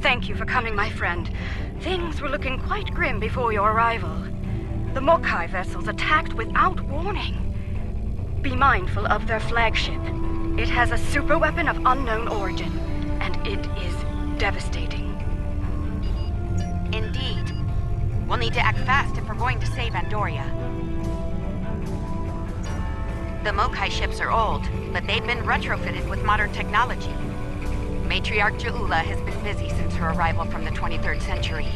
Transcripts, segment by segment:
Thank you for coming, my friend. Things were looking quite grim before your arrival. The Mo Kai vessels attacked without warning. Be mindful of their flagship. It has a super weapon of unknown origin, and it is devastating. Indeed. We'll need to act fast if we're going to save Andoria. The Mo Kai ships are old, but they've been retrofitted with modern technology. Matriarch J Ula has been busy since her arrival from the 23rd century.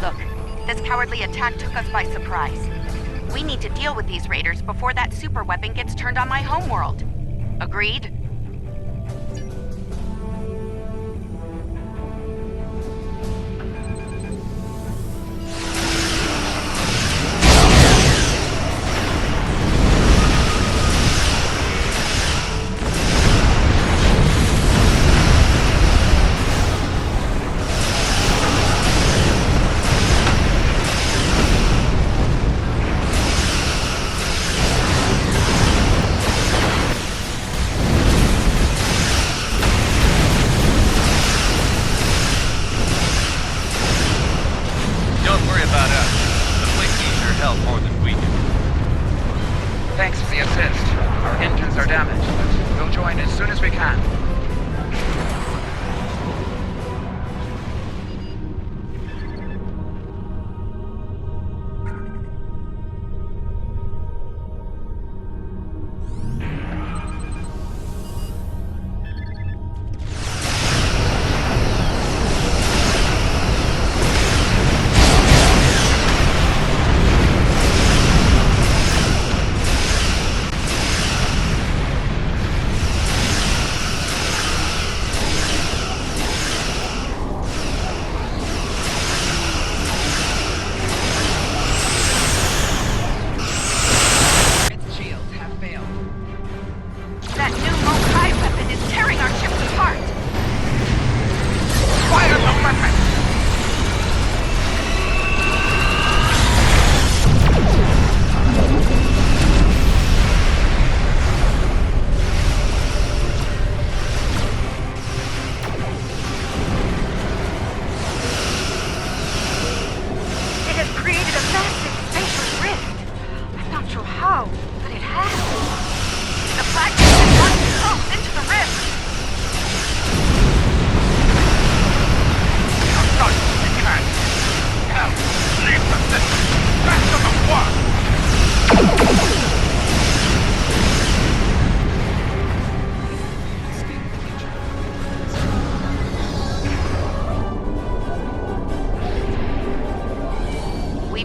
Look, this cowardly attack took us by surprise. We need to deal with these raiders before that super weapon gets turned on my homeworld. Agreed? Thanks for the assist. Our engines are damaged, but we'll join as soon as we can.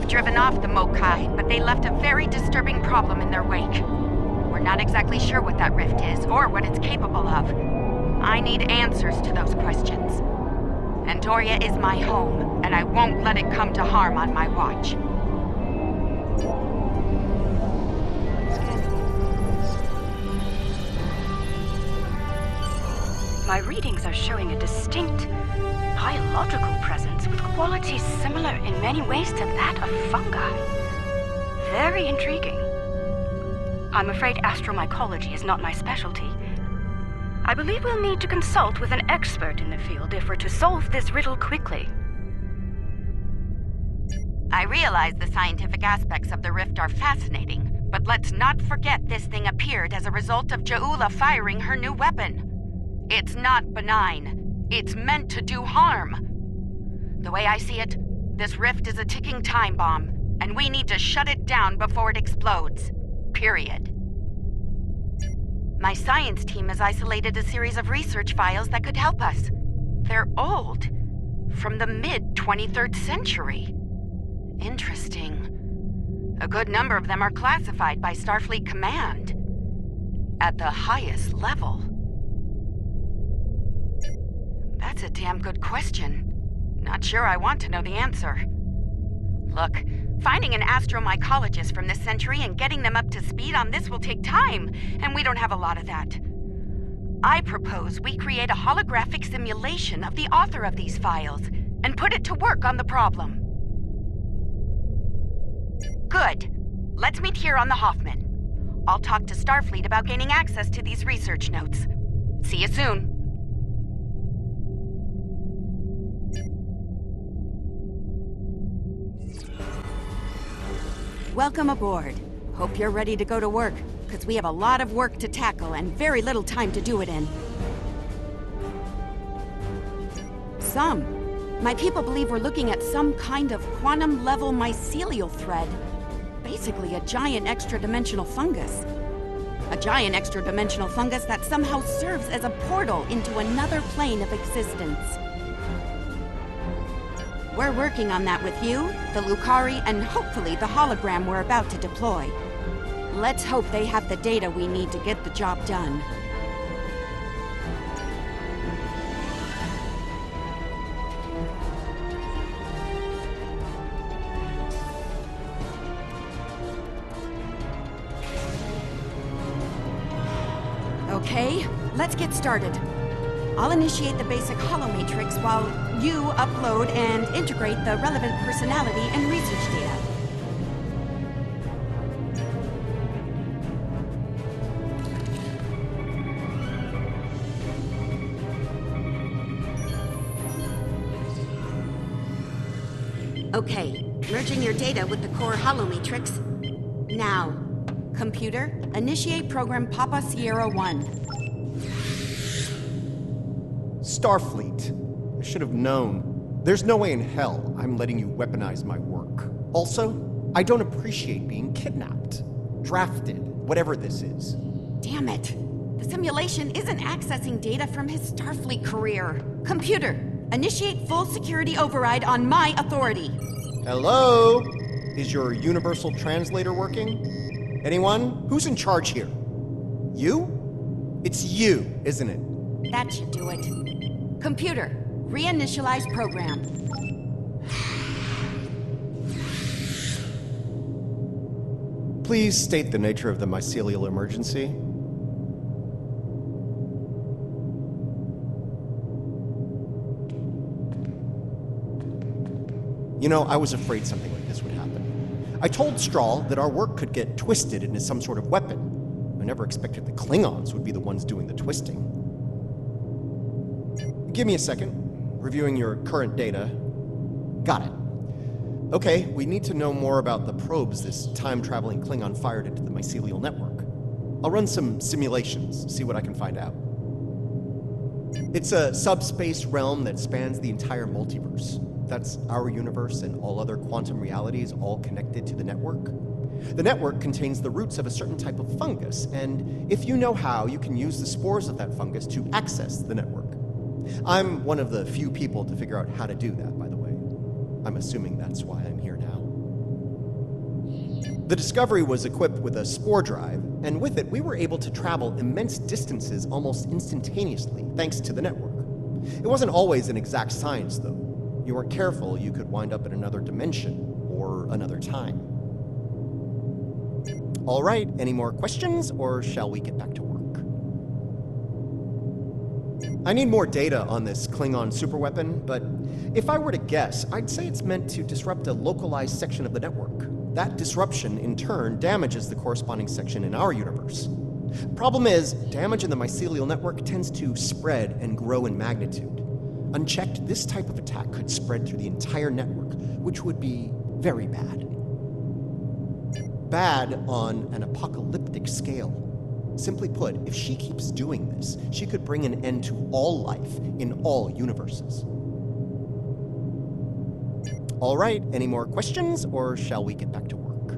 Driven off the Mo Kai, but they left a very disturbing problem in their wake. We're not exactly sure what that rift is, or what it's capable of. I need answers to those questions. Andoria is my home, and I won't let it come to harm on my watch. My readings are showing a distinct biological presence with qualities similar in many ways to that of fungi. Very intriguing. I'm afraid astromycology is not my specialty. I believe we'll need to consult with an expert in the field if we're to solve this riddle quickly. I realize the scientific aspects of the rift are fascinating, but let's not forget this thing appeared as a result of J Ula firing her new weapon. It's not benign. It's meant to do harm. The way I see it, this rift is a ticking time bomb, and we need to shut it down before it explodes. Period. My science team has isolated a series of research files that could help us. They're old, from the mid-23rd century. Interesting. A good number of them are classified by Starfleet Command at the highest level. That's a damn good question. Not sure I want to know the answer. Look, finding an astromycologist from this century and getting them up to speed on this will take time, and we don't have a lot of that. I propose we create a holographic simulation of the author of these files and put it to work on the problem. Good. Let's meet here on the Hoffman. I'll talk to Starfleet about gaining access to these research notes. See you soon. Welcome aboard. Hope you're ready to go to work, because we have a lot of work to tackle and very little time to do it in. My people believe we're looking at some kind of quantum-level mycelial thread. Basically a giant extra-dimensional fungus. A giant extra-dimensional fungus that somehow serves as a portal into another plane of existence. We're working on that with you, the Lucari, and hopefully the hologram we're about to deploy. Let's hope they have the data we need to get the job done. Okay, let's get started. I'll initiate the basic holomatrix while you upload and integrate the relevant personality and research data. Okay, merging your data with the core holomatrix. Now, computer, initiate program Papa Sierra 1. Starfleet. I should have known. There's no way in hell I'm letting you weaponize my work. Also, I don't appreciate being kidnapped, drafted, whatever this is. Damn it. The simulation isn't accessing data from his Starfleet career. Computer, initiate full security override on my authority. Hello? Is your universal translator working? Anyone? Who's in charge here? You? It's you, isn't it? That should do it. Computer, reinitialize program. Please state the nature of the mycelial emergency. You know, I was afraid something like this would happen. I told Strahl that our work could get twisted into some sort of weapon. I never expected the Klingons would be the ones doing the twisting. Give me a second. Reviewing your current data. Got it. Okay, we need to know more about the probes this time-traveling Klingon fired into the mycelial network. I'll run some simulations, see what I can find out. It's a subspace realm that spans the entire multiverse. That's our universe and all other quantum realities all connected to the network. The network contains the roots of a certain type of fungus, and if you know how, you can use the spores of that fungus to access the network. I'm one of the few people to figure out how to do that, by the way. I'm assuming that's why I'm here now. The Discovery was equipped with a spore drive, and with it, we were able to travel immense distances almost instantaneously, thanks to the network. It wasn't always an exact science, though. You weren't careful, you could wind up in another dimension, or another time. All right, any more questions, or shall we get back to work? I need more data on this Klingon superweapon, but if I were to guess, I'd say it's meant to disrupt a localized section of the network. That disruption, in turn, damages the corresponding section in our universe. Problem is, damage in the mycelial network tends to spread and grow in magnitude. Unchecked, this type of attack could spread through the entire network, which would be very bad. Bad on an apocalyptic scale. Simply put, if she keeps doing this, she could bring an end to all life in all universes. All right, any more questions, or shall we get back to work?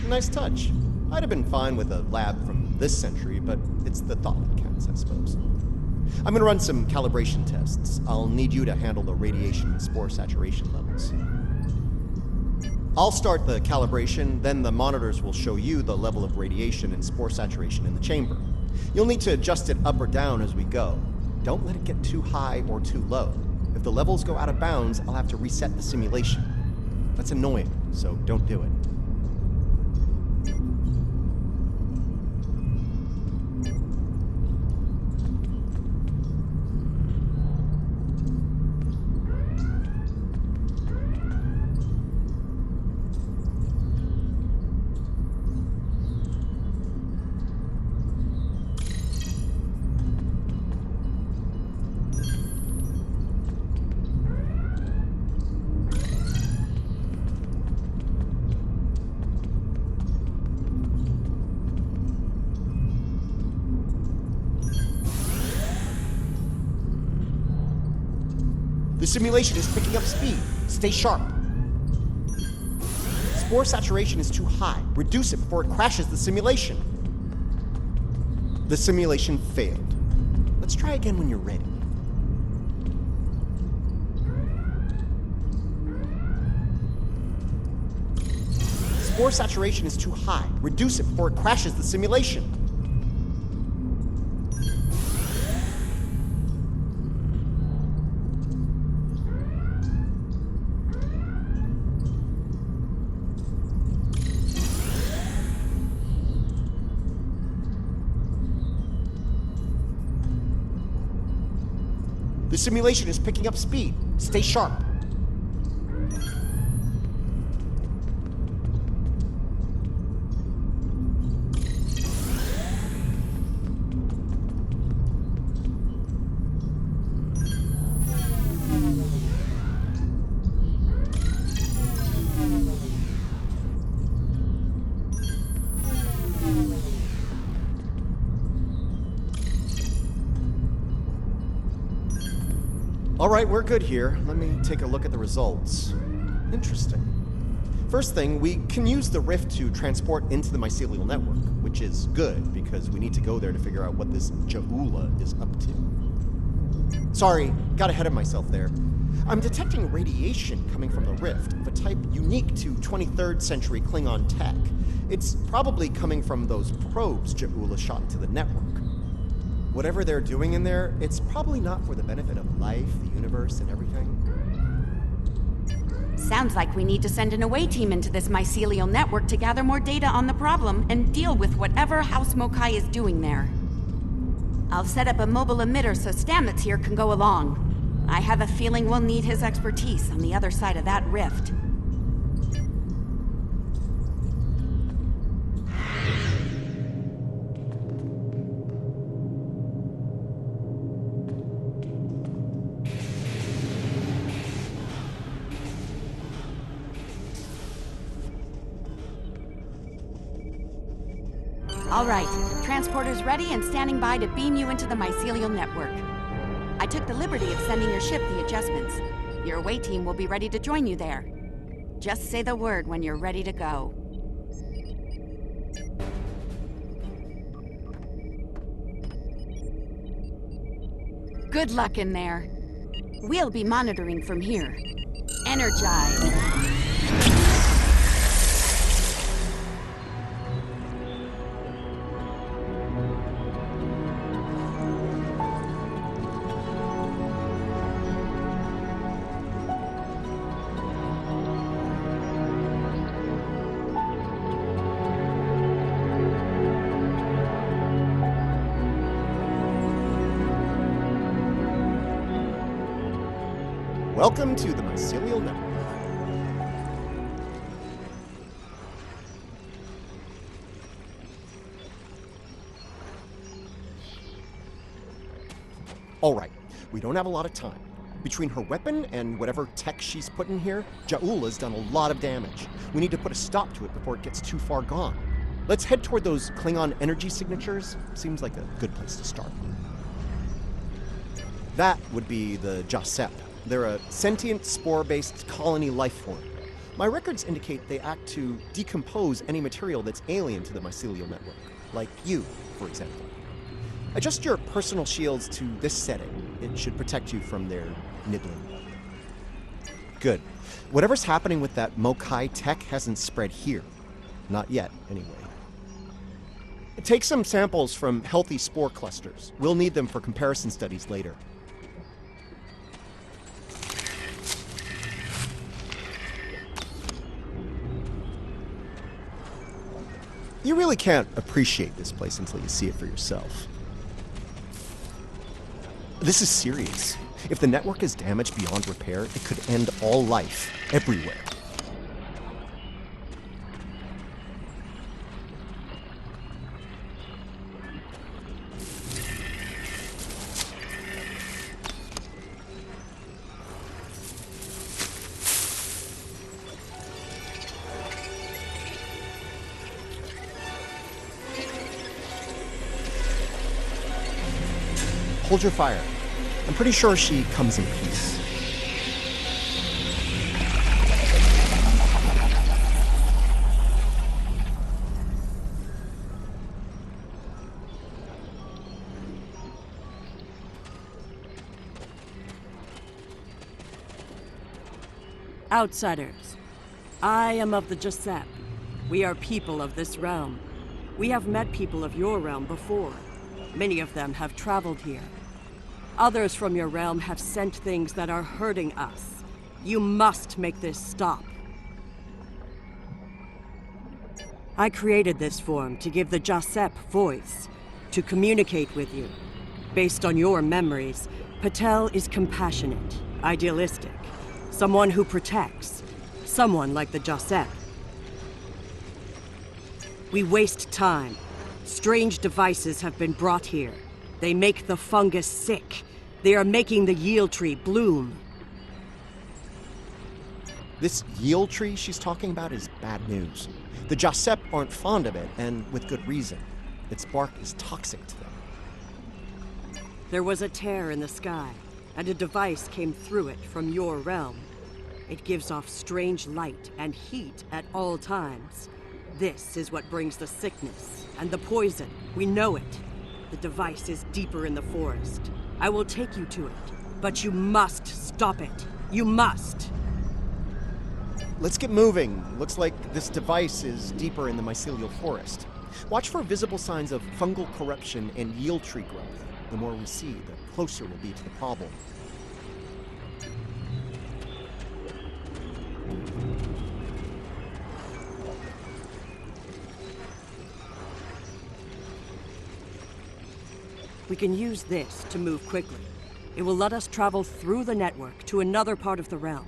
Nice touch. I'd have been fine with a lab from this century, but it's the thought that counts, I suppose. I'm gonna run some calibration tests. I'll need you to handle the radiation and spore saturation levels. I'll start the calibration, then the monitors will show you the level of radiation and spore saturation in the chamber. You'll need to adjust it up or down as we go. Don't let it get too high or too low. If the levels go out of bounds, I'll have to reset the simulation. That's annoying, so don't do it. simulation is picking up speed. Stay sharp. Spore saturation is too high. Reduce it before it crashes the simulation. The simulation failed. Let's try again when you're ready. Spore saturation is too high. Reduce it before it crashes the simulation. The simulation is picking up speed. Stay sharp. All right, we're good here. Let me take a look at the results. Interesting. First thing, we can use the rift to transport into the mycelial network, which is good because we need to go there to figure out what this J Ula is up to. Sorry, got ahead of myself there. I'm detecting radiation coming from the rift of a type unique to 23rd century Klingon tech. It's probably coming from those probes J Ula shot into the network. Whatever they're doing in there, it's probably not for the benefit of life, the universe, and everything. Sounds like we need to send an away team into this mycelial network to gather more data on the problem and deal with whatever Haus Mo Kai is doing there. I'll set up a mobile emitter so Stamets here can go along. I have a feeling we'll need his expertise on the other side of that rift. All right, transporter's ready and standing by to beam you into the mycelial network. I took the liberty of sending your ship the adjustments. Your away team will be ready to join you there. Just say the word when you're ready to go. Good luck in there. We'll be monitoring from here. Energize. Welcome to the mycelial network. All right, we don't have a lot of time. Between her weapon and whatever tech she's put in here, J Ula's done a lot of damage. We need to put a stop to it before it gets too far gone. Let's head toward those Klingon energy signatures. Seems like a good place to start. That would be the J.S.S. They're a sentient, spore-based colony life form. My records indicate they act to decompose any material that's alien to the mycelial network, like you, for example. Adjust your personal shields to this setting. It should protect you from their nibbling. Good. Whatever's happening with that Mo Kai tech hasn't spread here. Not yet, anyway. Take some samples from healthy spore clusters. We'll need them for comparison studies later. You really can't appreciate this place until you see it for yourself. This is serious. If the network is damaged beyond repair, it could end all life, everywhere. Hold your fire. I'm pretty sure she comes in peace. Outsiders. I am of the G.F.P. We are people of this realm. We have met people of your realm before. Many of them have traveled here. Others from your realm have sent things that are hurting us. You must make this stop. I created this form to give the G.F.P voice, to communicate with you. Based on your memories, Patel is compassionate, idealistic, someone who protects, someone like the G.F.P. We waste time. Strange devices have been brought here. They make the fungus sick. They are making the yield tree bloom. This yield tree she's talking about is bad news. The G.F.P aren't fond of it, and with good reason. Its bark is toxic to them. There was a tear in the sky, and a device came through it from your realm. It gives off strange light and heat at all times. This is what brings the sickness and the poison. We know it. The device is deeper in the forest. I will take you to it, but you must stop it. You must! Let's get moving. Looks like this device is deeper in the mycelial forest. Watch for visible signs of fungal corruption and yield tree growth. The more we see, the closer we'll be to the problem. We can use this to move quickly. It will let us travel through the network to another part of the realm.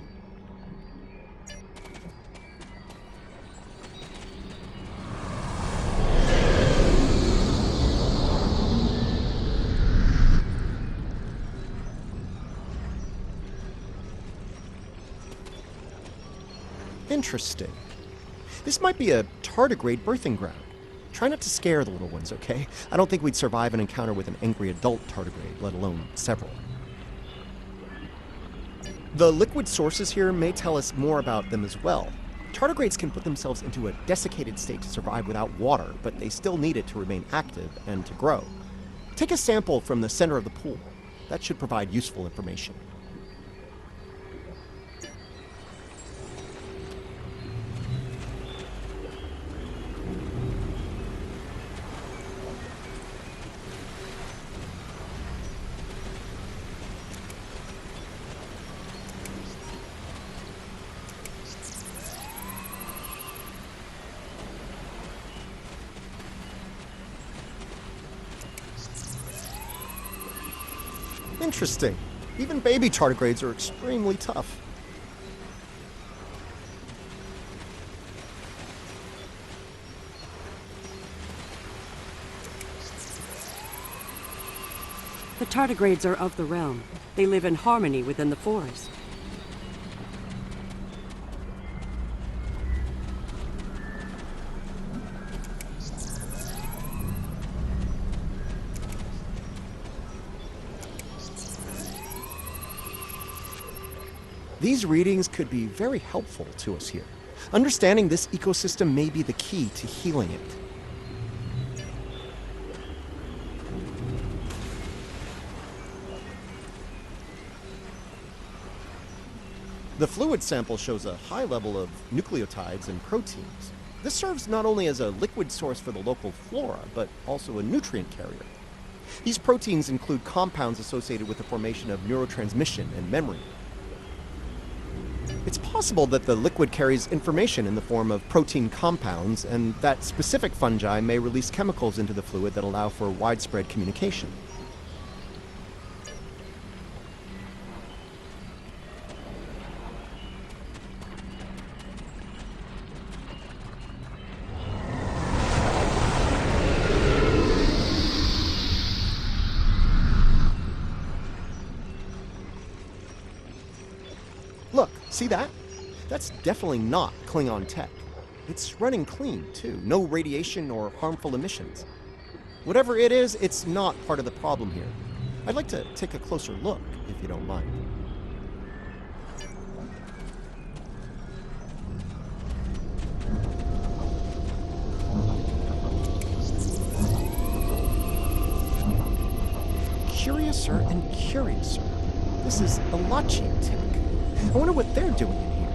Interesting. This might be a tardigrade birthing ground. Try not to scare the little ones, okay? I don't think we'd survive an encounter with an angry adult tardigrade, let alone several. The liquid sources here may tell us more about them as well. Tardigrades can put themselves into a desiccated state to survive without water, but they still need it to remain active and to grow. Take a sample from the center of the pool. That should provide useful information. Interesting. Even baby tardigrades are extremely tough. The tardigrades are of the realm. They live in harmony within the forest. These readings could be very helpful to us here. Understanding this ecosystem may be the key to healing it. The fluid sample shows a high level of nucleotides and proteins. This serves not only as a liquid source for the local flora, but also a nutrient carrier. These proteins include compounds associated with the formation of neurotransmission and memory. It's possible that the liquid carries information in the form of protein compounds, and that specific fungi may release chemicals into the fluid that allow for widespread communication. Look, see that? That's definitely not Klingon tech. It's running clean, too. No radiation or harmful emissions. Whatever it is, it's not part of the problem here. I'd like to take a closer look, if you don't mind. Curiouser and curiouser. This is Alachi tech. I wonder what they're doing in here.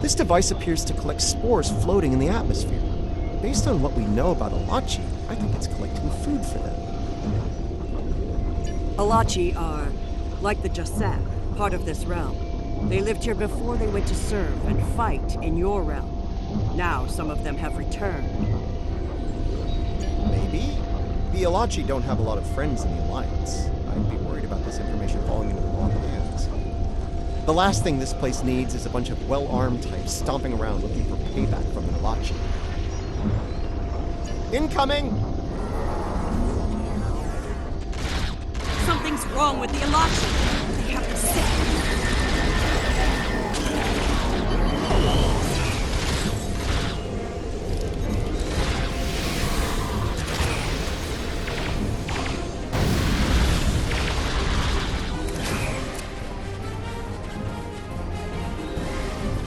This device appears to collect spores floating in the atmosphere. Based on what we know about Alachi, I think it's collecting food for them. Alachi are, like the J.S.S, part of this realm. They lived here before they went to serve and fight in your realm. Now some of them have returned. Maybe? The Alachi don't have a lot of friends in the Alliance. I'd be worried about this information falling into the wrong hands. The last thing this place needs is a bunch of well-armed types stomping around looking for payback from the Alachi. Incoming! Something's wrong with the Alachi. They have the sick.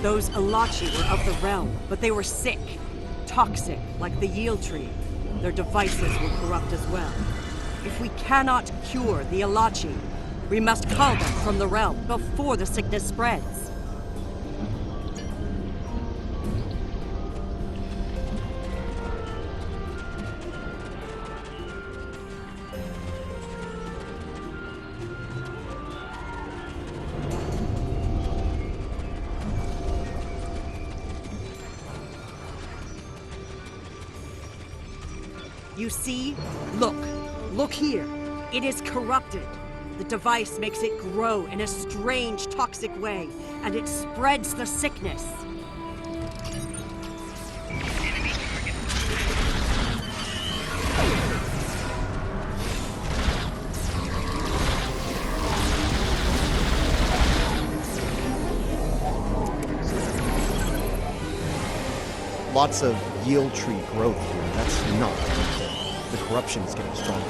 Those Alachi were of the realm, but they were sick. Toxic, like the yield tree. Their devices will corrupt as well. If we cannot cure the Alachi, we must cull them from the realm before the sickness spreads. You see? Look. Look here. It is corrupted. The device makes it grow in a strange, toxic way, and it spreads the sickness. Lots of yield tree growth here. That's not good. The corruption is getting stronger.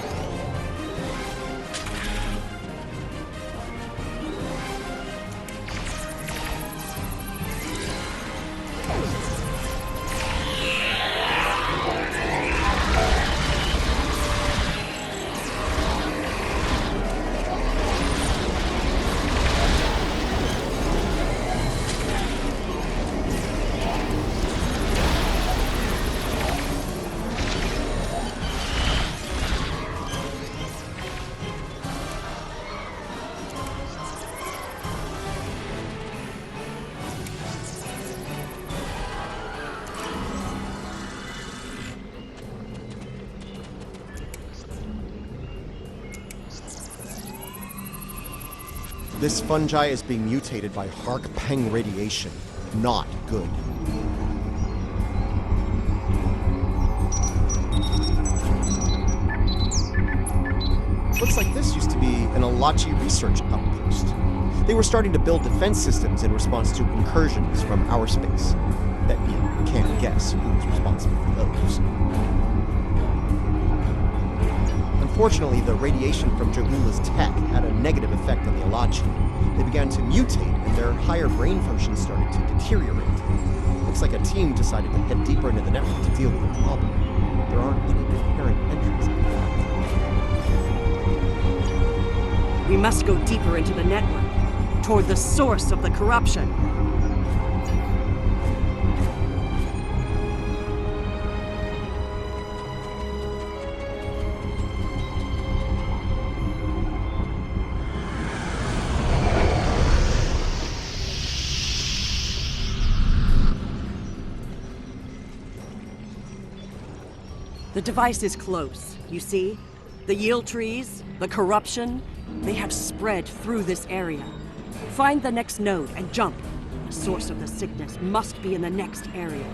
This fungi is being mutated by Hark-Peng radiation. Not good. Looks like this used to be an Alachi research outpost. They were starting to build defense systems in response to incursions from our space. Bet you can't guess who's responsible for those. Unfortunately, the radiation from J Ula's tech had a negative effect on the Alachi. They began to mutate, and their higher brain functions started to deteriorate. Looks like a team decided to head deeper into the network to deal with the problem. There aren't any inherent entries like that. We must go deeper into the network, toward the source of the corruption. The device is close, you see? The yield trees, the corruption, they have spread through this area. Find the next node and jump. The source of the sickness must be in the next area.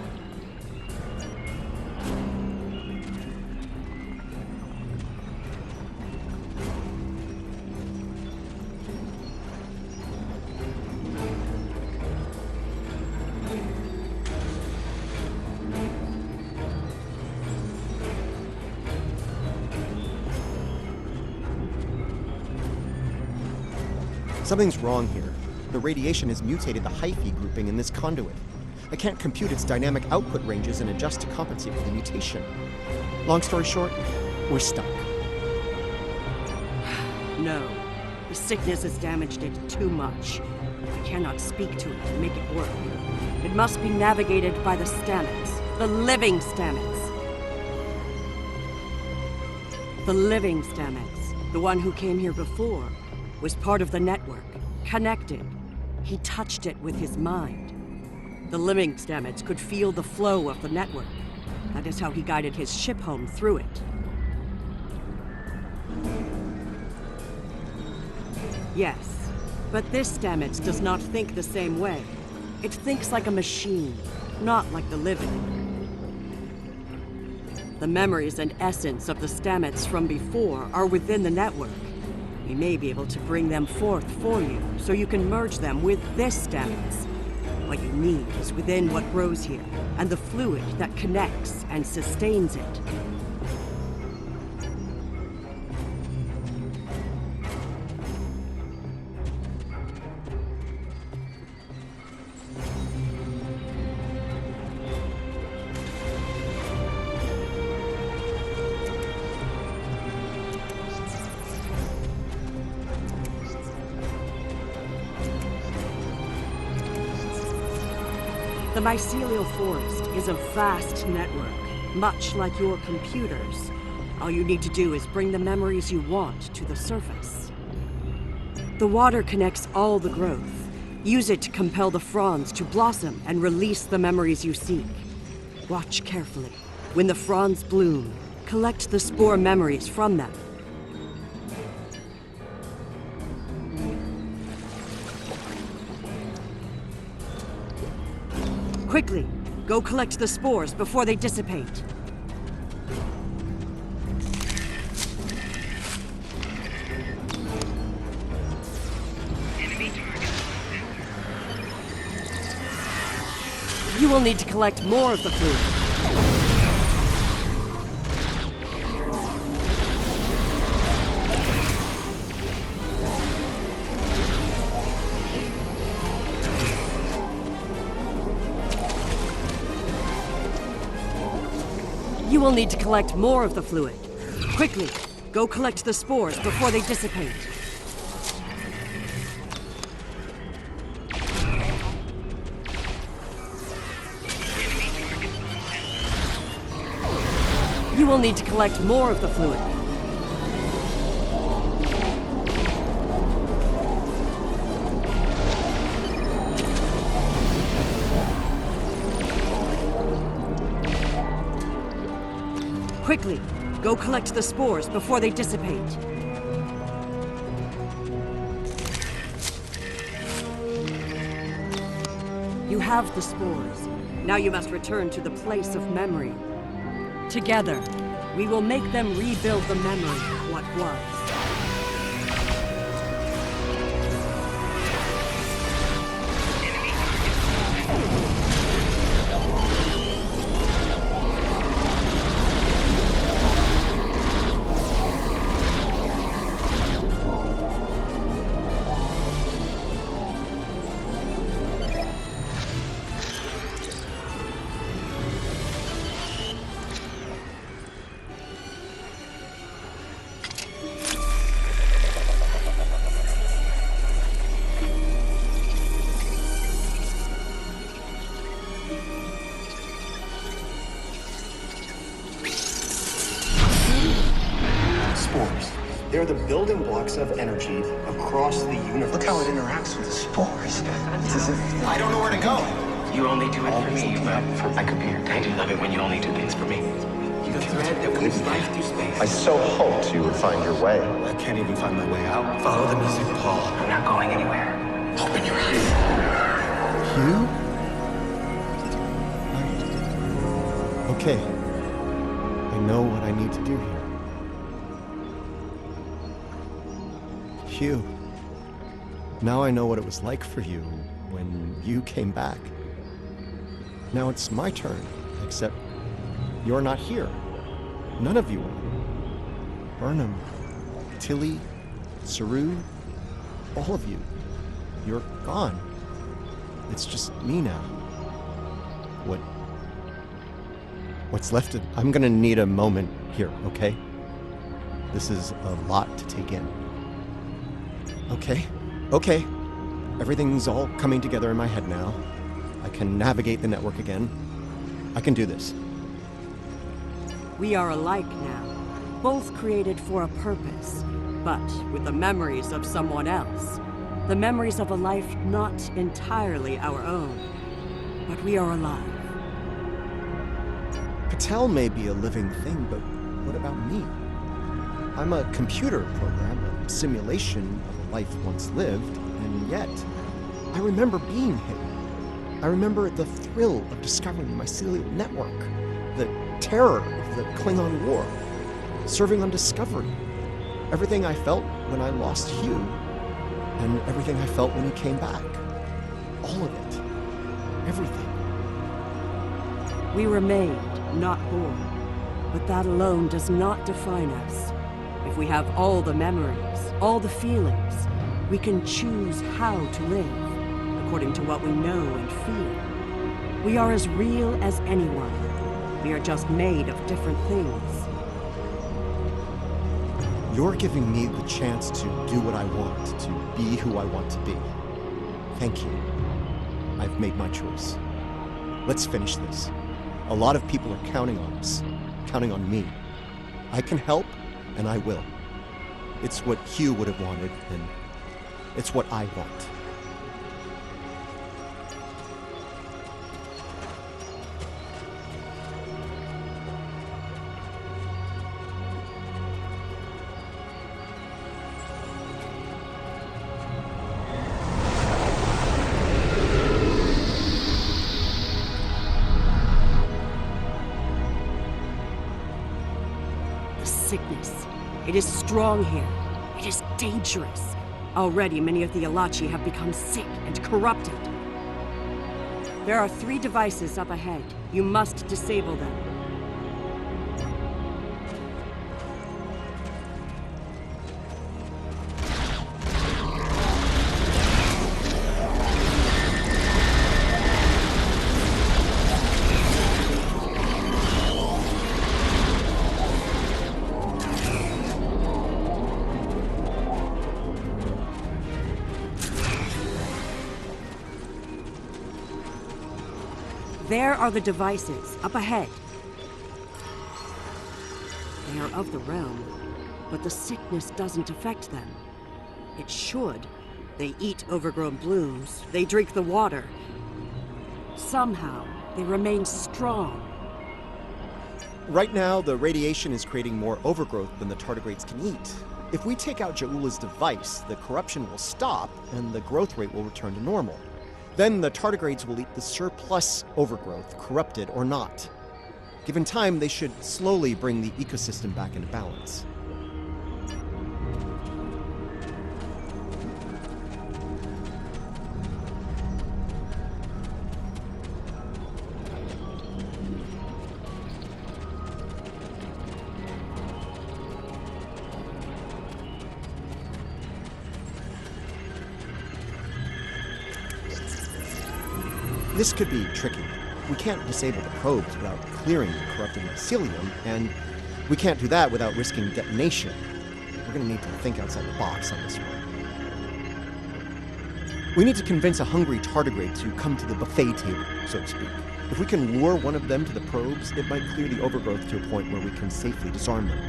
Something's wrong here. The radiation has mutated the hyphae grouping in this conduit. I can't compute its dynamic output ranges and adjust to compensate for the mutation. Long story short, we're stuck. No. The sickness has damaged it too much. I cannot speak to it and make it work. It must be navigated by the stamets, the living stamets. The living stamets, the one who came here before, was part of the network, connected. He touched it with his mind. The living stamets could feel the flow of the network. That is how he guided his ship home through it. Yes, but this stamets does not think the same way. It thinks like a machine, not like the living. The memories and essence of the stamets from before are within the network. We may be able to bring them forth for you, so you can merge them with this stamets. What you need is within what grows here, and the fluid that connects and sustains it. The mycelial forest is a vast network, much like your computers. All you need to do is bring the memories you want to the surface. The water connects all the growth. Use it to compel the fronds to blossom and release the memories you seek. Watch carefully. When the fronds bloom, collect the spore memories from them. Quickly, go collect the spores before they dissipate. You will need to collect more of the fluid. You will need to collect more of the fluid. Quickly, go collect the spores before they dissipate. You will need to collect more of the fluid. Quickly, go collect the spores before they dissipate. You have the spores. Now you must return to the place of memory. Together, we will make them rebuild the memory of what was. They're the building blocks of energy across the universe. Look how it interacts with the spores. It's as if I don't know where to go. you only do it for me, but I could be your I do love it when you only do things for me. The thread that weaves life through space. I so hoped you would find your way. I can't even find my way out. Follow the music, Paul. I'm not going anywhere. Open your eyes. Hugh? Okay. I know what I need to do here. Hugh. Now I know what it was like for you when you came back. Now it's my turn, except you're not here. None of you are. Burnham, Tilly, Saru, all of you. You're gone. It's just me now. What's left of... I'm gonna need a moment here, okay? This is a lot to take in. Okay. Everything's all coming together in my head now. I can navigate the network again. I can do this. We are alike now, both created for a purpose, but with the memories of someone else. The memories of a life not entirely our own, but we are alive. Patel may be a living thing, but what about me? I'm a computer program, a simulation of a life once lived, and yet I remember being him. I remember the thrill of discovering the mycelial network, the terror of the Klingon War, serving on Discovery, everything I felt when I lost Hugh, and everything I felt when he came back. All of it. Everything. We were made, not born, but that alone does not define us. If we have all the memories, all the feelings, we can choose how to live, according to what we know and feel. We are as real as anyone. We are just made of different things. You're giving me the chance to do what I want, to be who I want to be. Thank you. I've made my choice. Let's finish this. A lot of people are counting on us, counting on me. I can help, and I will. It's what Hugh would have wanted, and it's what I want. Sickness. It is strong here. It is dangerous. Already many of the Alachi have become sick and corrupted. There are 3 devices up ahead. You must disable them. There are the devices, up ahead. They are of the realm, but the sickness doesn't affect them. It should. They eat overgrown blooms, they drink the water. Somehow, they remain strong. Right now, the radiation is creating more overgrowth than the tardigrades can eat. If we take out J Ula's device, the corruption will stop and the growth rate will return to normal. Then the tardigrades will eat the surplus overgrowth, corrupted or not. Given time, they should slowly bring the ecosystem back into balance. This could be tricky. We can't disable the probes without clearing the corrupted mycelium, and we can't do that without risking detonation. We're gonna need to think outside the box on this one. We need to convince a hungry tardigrade to come to the buffet table, so to speak. If we can lure one of them to the probes, it might clear the overgrowth to a point where we can safely disarm them.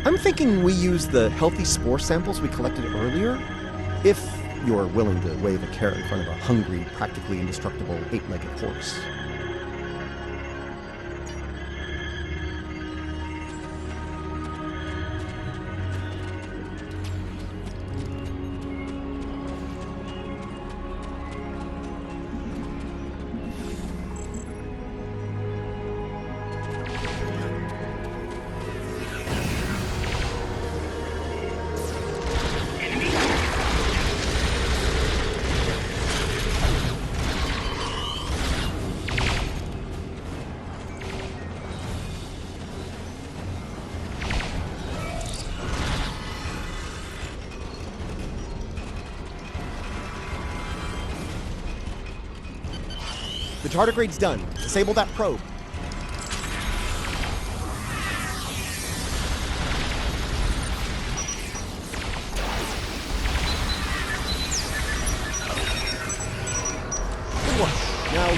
I'm thinking we use the healthy spore samples we collected earlier, if you're willing to wave a carrot in front of a hungry, practically indestructible 8-legged horse. The tardigrade's done. Disable that probe.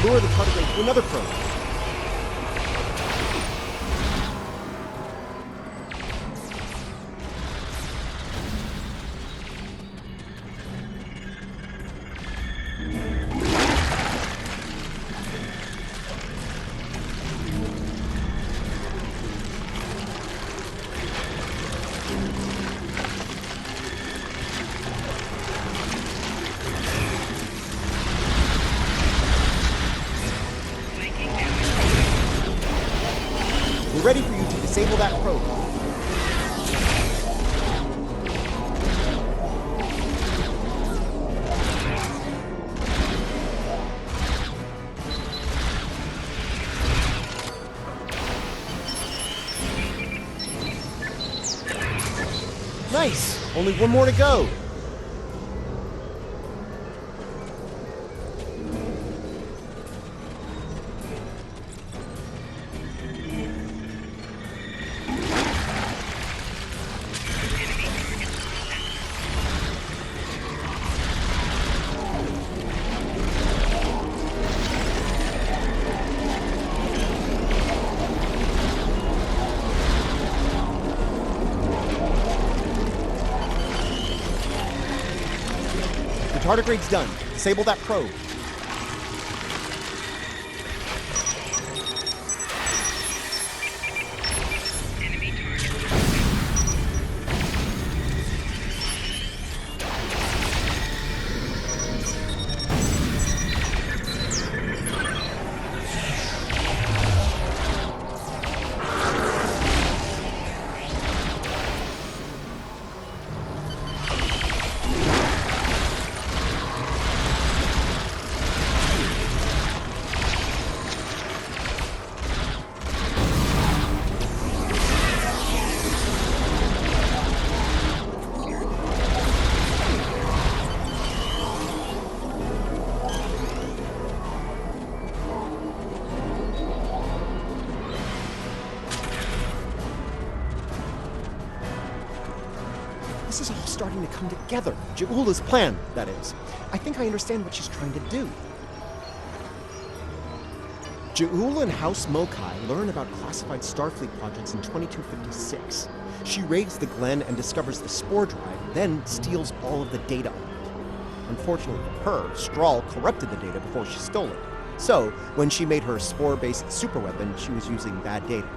lure the tardigrade to another probe. We're ready for you to disable that probe. Nice! Only one more to go. Tardigrade's done. Disable that probe. This is all starting to come together. J Ula's plan, that is. I think I understand what she's trying to do. J Ula and Haus Mo Kai learn about classified Starfleet projects in 2256. She raids the Glen and discovers the spore drive, then steals all of the data on it. Unfortunately for her, Strahl corrupted the data before she stole it. So, when she made her spore-based superweapon, she was using bad data.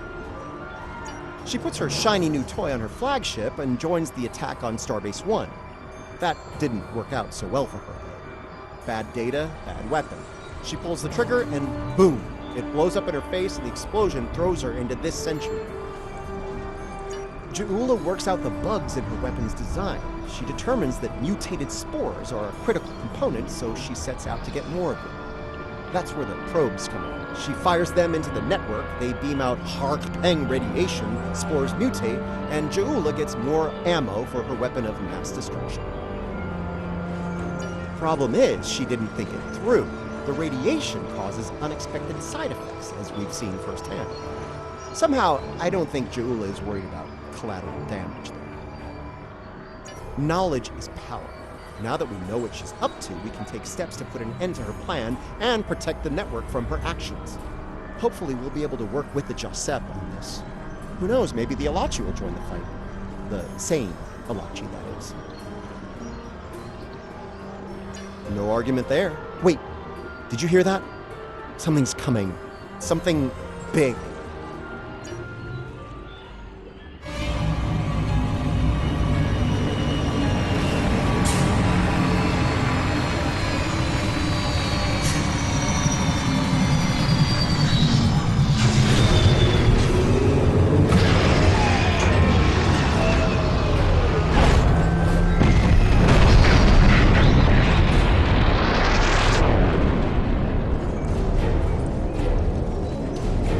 She puts her shiny new toy on her flagship and joins the attack on Starbase 1. That didn't work out so well for her. Bad data, bad weapon. She pulls the trigger and boom! It blows up in her face and the explosion throws her into this century. J Ula works out the bugs in her weapon's design. She determines that mutated spores are a critical component, so she sets out to get more of them. That's where the probes come in. She fires them into the network, they beam out Hark-Peng radiation, spores mutate, and J Ula gets more ammo for her weapon of mass destruction. Problem is, she didn't think it through. The radiation causes unexpected side effects, as we've seen firsthand. Somehow, I don't think J Ula is worried about collateral damage there. Knowledge is power. Now that we know what she's up to, we can take steps to put an end to her plan and protect the network from her actions. Hopefully, we'll be able to work with the J.S.S on this. Who knows, maybe the Alachi will join the fight. The sane Alachi, that is. No argument there. Wait, did you hear that? Something's coming. Something big.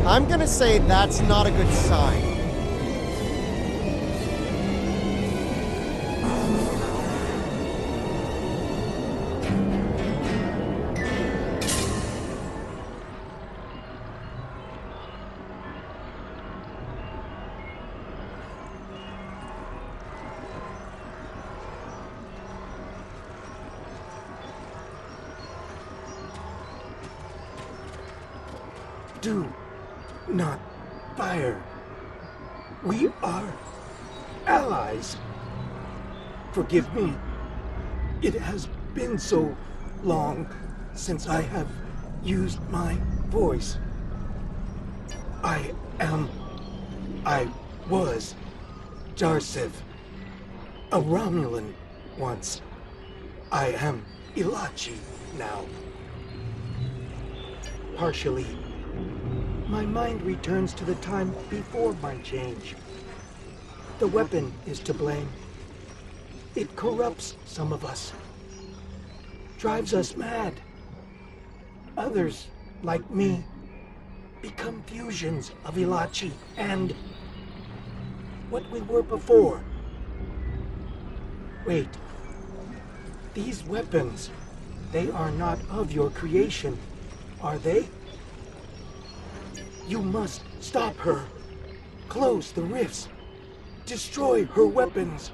I'm gonna say that's not a good sign. Do not fire. We are allies. Forgive me. It has been so long since I have used my voice. I was Jarsev, a Romulan once. I am Ilachi now. Partially. My mind returns to the time before my change. The weapon is to blame. It corrupts some of us. Drives us mad. Others, like me, become fusions of Ilachi and what we were before. Wait. These weapons, they are not of your creation, are they? You must stop her. Close the rifts. Destroy her weapons.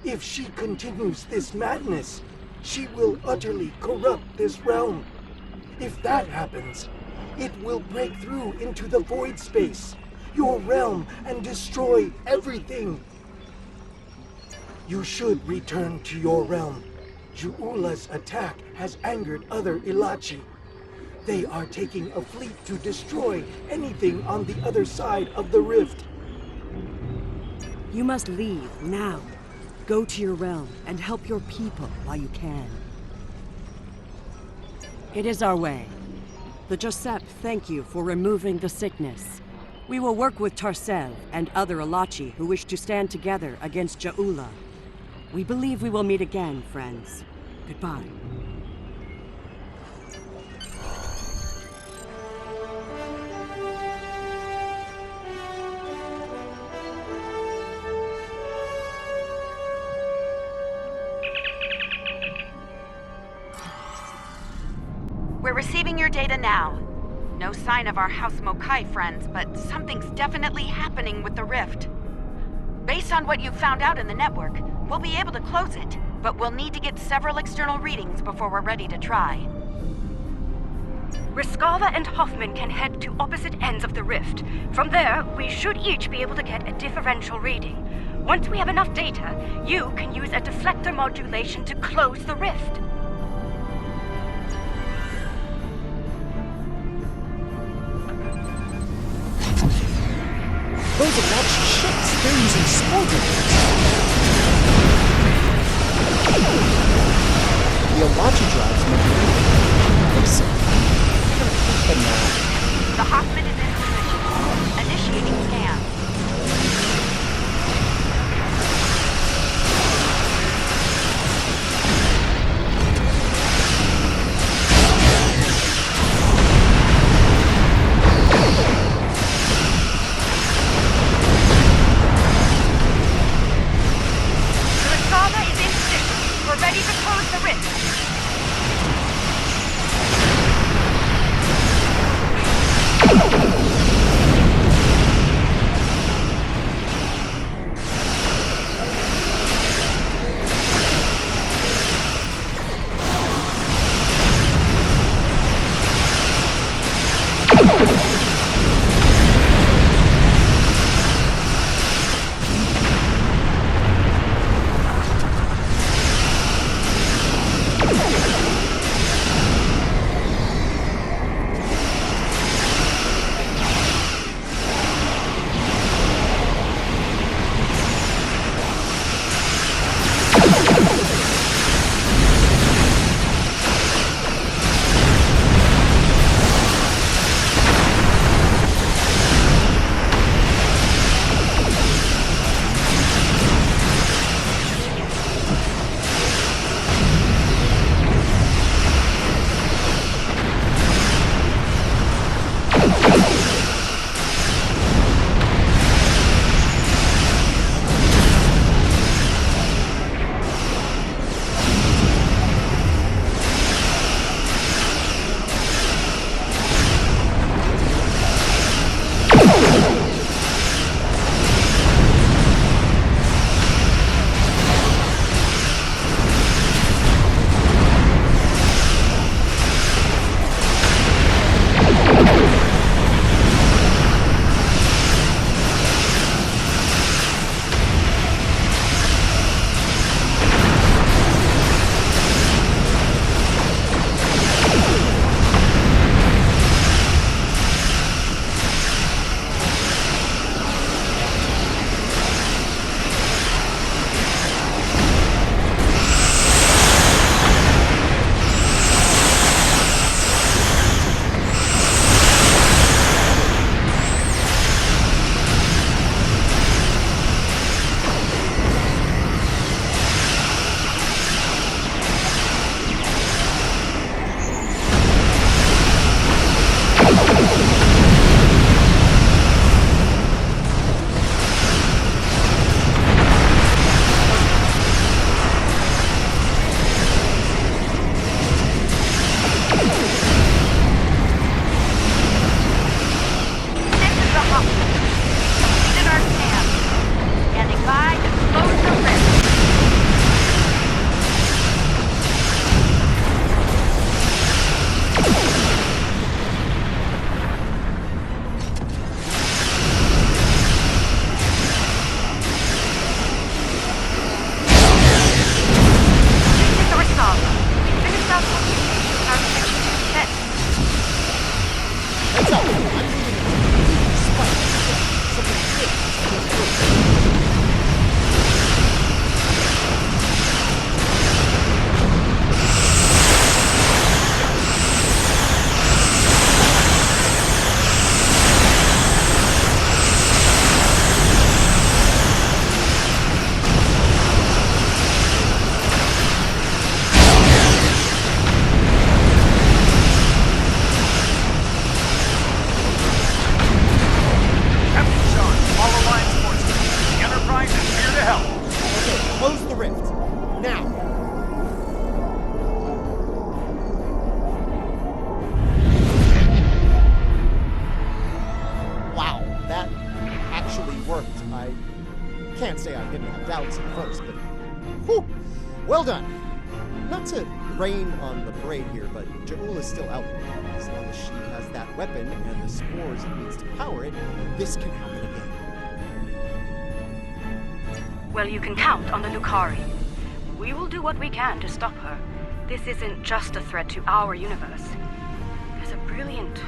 If she continues this madness, she will utterly corrupt this realm. If that happens, it will break through into the void space, your realm, and destroy everything. You should return to your realm. J Ula's attack has angered other Ilachi. They are taking a fleet to destroy anything on the other side of the rift. You must leave now. Go to your realm and help your people while you can. It is our way. The G.F.P thank you for removing the sickness. We will work with Tarsev and other Ilachi who wish to stand together against J Ula. We believe we will meet again, friends. Goodbye. We're receiving your data now. No sign of our Haus Mo Kai friends, but something's definitely happening with the rift. Based on what you've found out in the network, we'll be able to close it, but we'll need to get several external readings before we're ready to try. Reskava and Hoffman can head to opposite ends of the rift. From there, we should each be able to get a differential reading. Once we have enough data, you can use a deflector modulation to close the rift. Those are Nazi ships. They're using smugglers. The Ilachi drives might be leaving. Looks sick. But now. The Hoffman is in position. Initiating scan. Ready to close the rift. worked. I can't say I didn't have doubts at first, but whew, well done. Not to rain on the parade here, but J Ula's still out there. As long as she has that weapon and the spores it needs to power it, this can happen again. Well, you can count on the Lucari. We will do what we can to stop her. This isn't just a threat to our universe. There's a brilliant,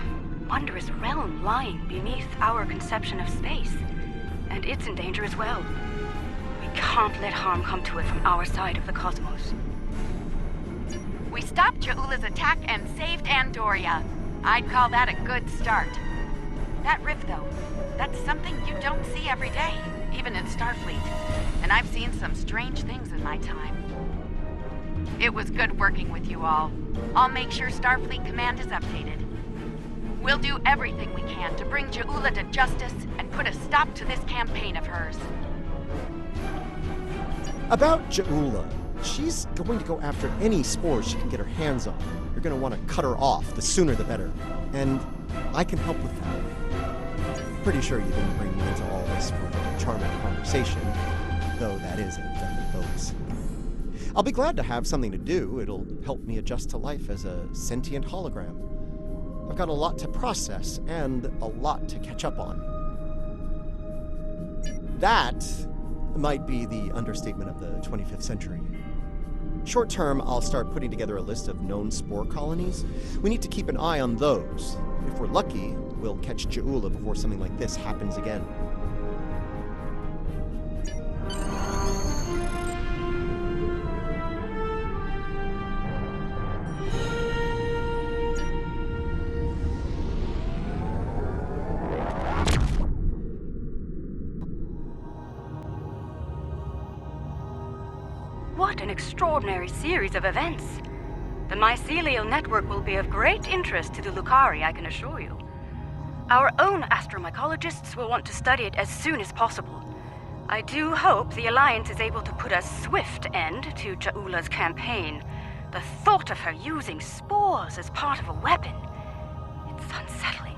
wondrous realm lying beneath our conception of space. And it's in danger as well. We can't let harm come to it from our side of the cosmos. We stopped J Ula's attack and saved Andoria. I'd call that a good start. That rift, though, that's something you don't see every day, even in Starfleet. And I've seen some strange things in my time. It was good working with you all. I'll make sure Starfleet Command is updated. We'll do everything we can to bring J Ula to justice and put a stop to this campaign of hers. About J Ula, she's going to go after any spores she can get her hands on. You're going to want to cut her off, the sooner the better. And I can help with that. Pretty sure you didn't bring me into all this for a charming conversation, though that is a definite bonus. I'll be glad to have something to do. It'll help me adjust to life as a sentient hologram. I've got a lot to process and a lot to catch up on. That might be the understatement of the 25th century. Short term, I'll start putting together a list of known spore colonies. We need to keep an eye on those. If we're lucky, we'll catch J Ula before something like this happens again. What an extraordinary series of events. The mycelial network will be of great interest to the Lucari, I can assure you. Our own astromycologists will want to study it as soon as possible. I do hope the Alliance is able to put a swift end to J Ula's campaign. The thought of her using spores as part of a weapon, it's unsettling.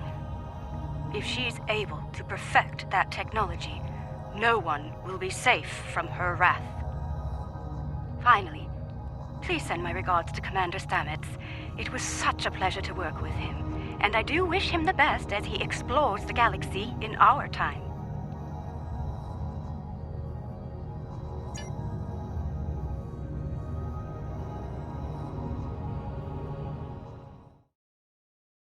If she's able to perfect that technology, no one will be safe from her wrath. Finally, please send my regards to Commander Stamets. It was such a pleasure to work with him, and I do wish him the best as he explores the galaxy in our time.